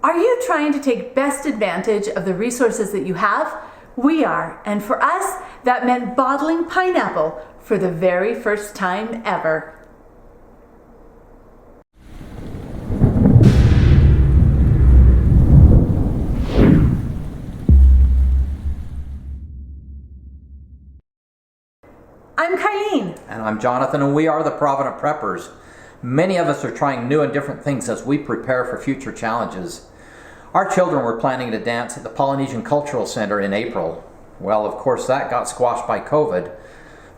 Are you trying to take best advantage of the resources that you have? We are, and for us, that meant bottling pineapple for the very first time ever. I'm Kylene. And I'm Jonathan, and we are the Provident Preppers. Many of us are trying new and different things as we prepare for future challenges. Our children were planning to dance at the Polynesian Cultural Center in April. Well, of course, that got squashed by COVID.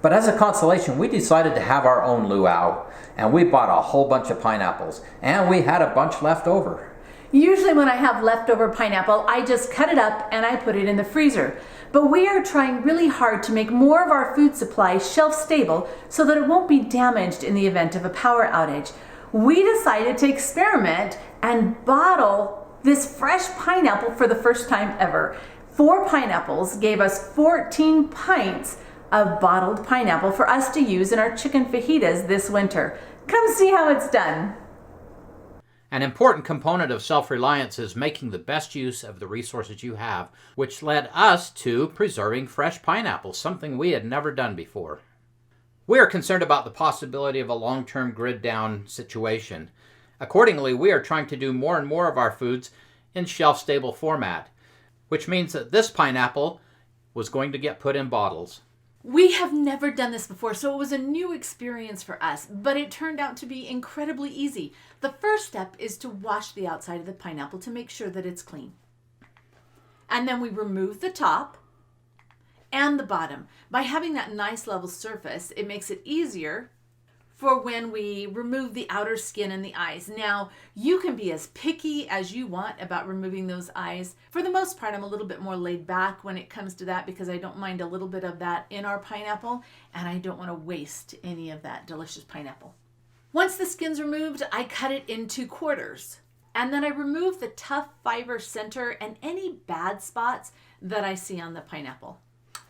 But as a consolation, we decided to have our own luau, and we bought a whole bunch of pineapples, and we had a bunch left over. Usually when I have leftover pineapple, I just cut it up and I put it in the freezer. But we are trying really hard to make more of our food supply shelf stable so that it won't be damaged in the event of a power outage. We decided to experiment and bottle this fresh pineapple for the first time ever. 4 pineapples gave us 14 pints of bottled pineapple for us to use in our chicken fajitas this winter. Come see how it's done. An important component of self-reliance is making the best use of the resources you have, which led us to preserving fresh pineapples, something we had never done before. We are concerned about the possibility of a long-term grid-down situation. Accordingly, we are trying to do more and more of our foods in shelf-stable format, which means that this pineapple was going to get put in bottles. We have never done this before, so it was a new experience for us, but it turned out to be incredibly easy. The first step is to wash the outside of the pineapple to make sure that it's clean. And then we remove the top and the bottom. By having that nice level surface, it makes it easier for when we remove the outer skin and the eyes. Now, you can be as picky as you want about removing those eyes. For the most part, I'm a little bit more laid back when it comes to that because I don't mind a little bit of that in our pineapple, and I don't want to waste any of that delicious pineapple. Once the skin's removed, I cut it into quarters. And then I remove the tough fiber center and any bad spots that I see on the pineapple.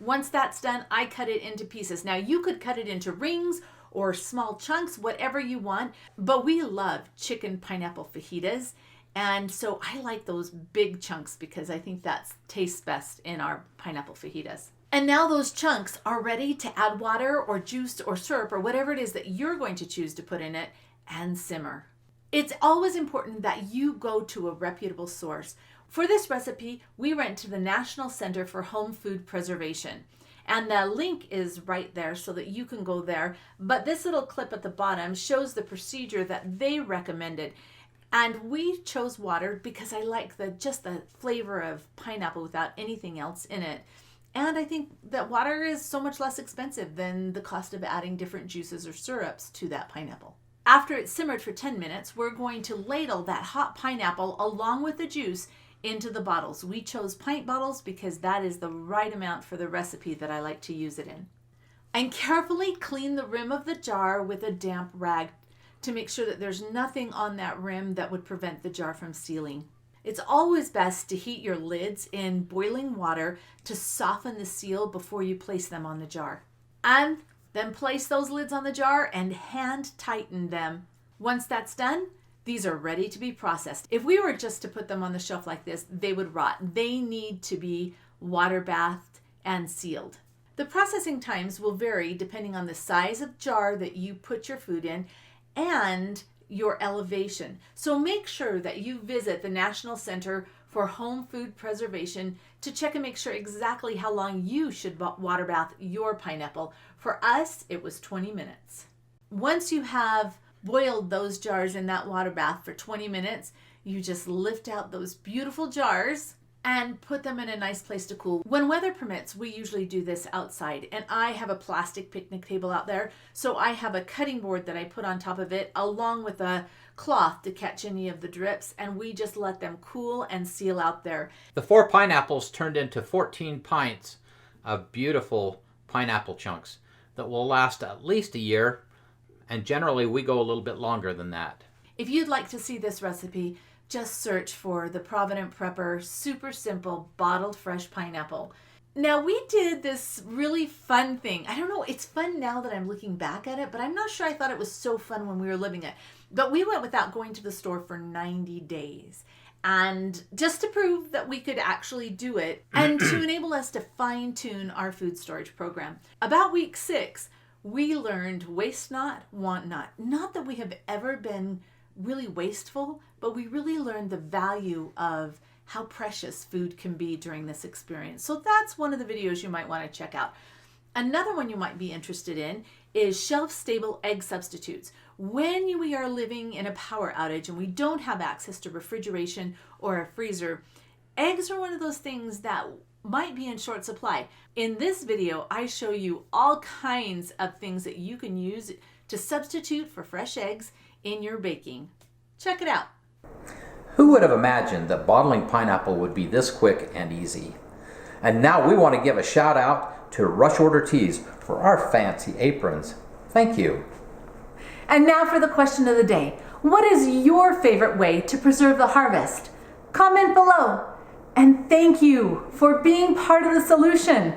Once that's done, I cut it into pieces. Now, you could cut it into rings or small chunks, whatever you want. But we love chicken pineapple fajitas. And so I like those big chunks because I think that tastes best in our pineapple fajitas. And now those chunks are ready to add water or juice or syrup or whatever it is that you're going to choose to put in it and simmer. It's always important that you go to a reputable source. For this recipe, we went to the National Center for Home Food Preservation. And the link is right there so that you can go there. But this little clip at the bottom shows the procedure that they recommended. And we chose water because I like just the flavor of pineapple without anything else in it. And I think that water is so much less expensive than the cost of adding different juices or syrups to that pineapple. After it's simmered for 10 minutes, we're going to ladle that hot pineapple along with the juice into the bottles. We chose pint bottles because that is the right amount for the recipe that I like to use it in. And carefully clean the rim of the jar with a damp rag to make sure that there's nothing on that rim that would prevent the jar from sealing. It's always best to heat your lids in boiling water to soften the seal before you place them on the jar. And then place those lids on the jar and hand tighten them. Once that's done, these are ready to be processed. If we were just to put them on the shelf like this, they would rot. They need to be water bathed and sealed. The processing times will vary depending on the size of jar that you put your food in and your elevation. So make sure that you visit the National Center for Home Food Preservation to check and make sure exactly how long you should water bath your pineapple. For us, it was 20 minutes. Once you have boiled those jars in that water bath for 20 minutes, you just lift out those beautiful jars and put them in a nice place to cool. When weather permits, we usually do this outside, and I have a plastic picnic table out there, so I have a cutting board that I put on top of it along with a cloth to catch any of the drips, and we just let them cool and seal out there. The 4 pineapples turned into 14 pints of beautiful pineapple chunks that will last at least a year, and generally we go a little bit longer than that. If you'd like to see this recipe, just search for the Provident Prepper super simple bottled fresh pineapple. Now, we did this really fun thing. I don't know, it's fun now that I'm looking back at it, but I'm not sure I thought it was so fun when we were living it. But we went without going to the store for 90 days. And just to prove that we could actually do it and to enable us to fine-tune our food storage program. About week 6, we learned waste not, want not. Not that we have ever been really wasteful, but we really learned the value of how precious food can be during this experience. So that's one of the videos you might want to check out. Another one you might be interested in is shelf-stable egg substitutes. When we are living in a power outage and we don't have access to refrigeration or a freezer, eggs are one of those things that might be in short supply. In this video, I show you all kinds of things that you can use to substitute for fresh eggs in your baking. Check it out. Who would have imagined that bottling pineapple would be this quick and easy? And now we want to give a shout out to Rush Order Teas for our fancy aprons. Thank you. And now for the question of the day. What is your favorite way to preserve the harvest? Comment below. And thank you for being part of the solution.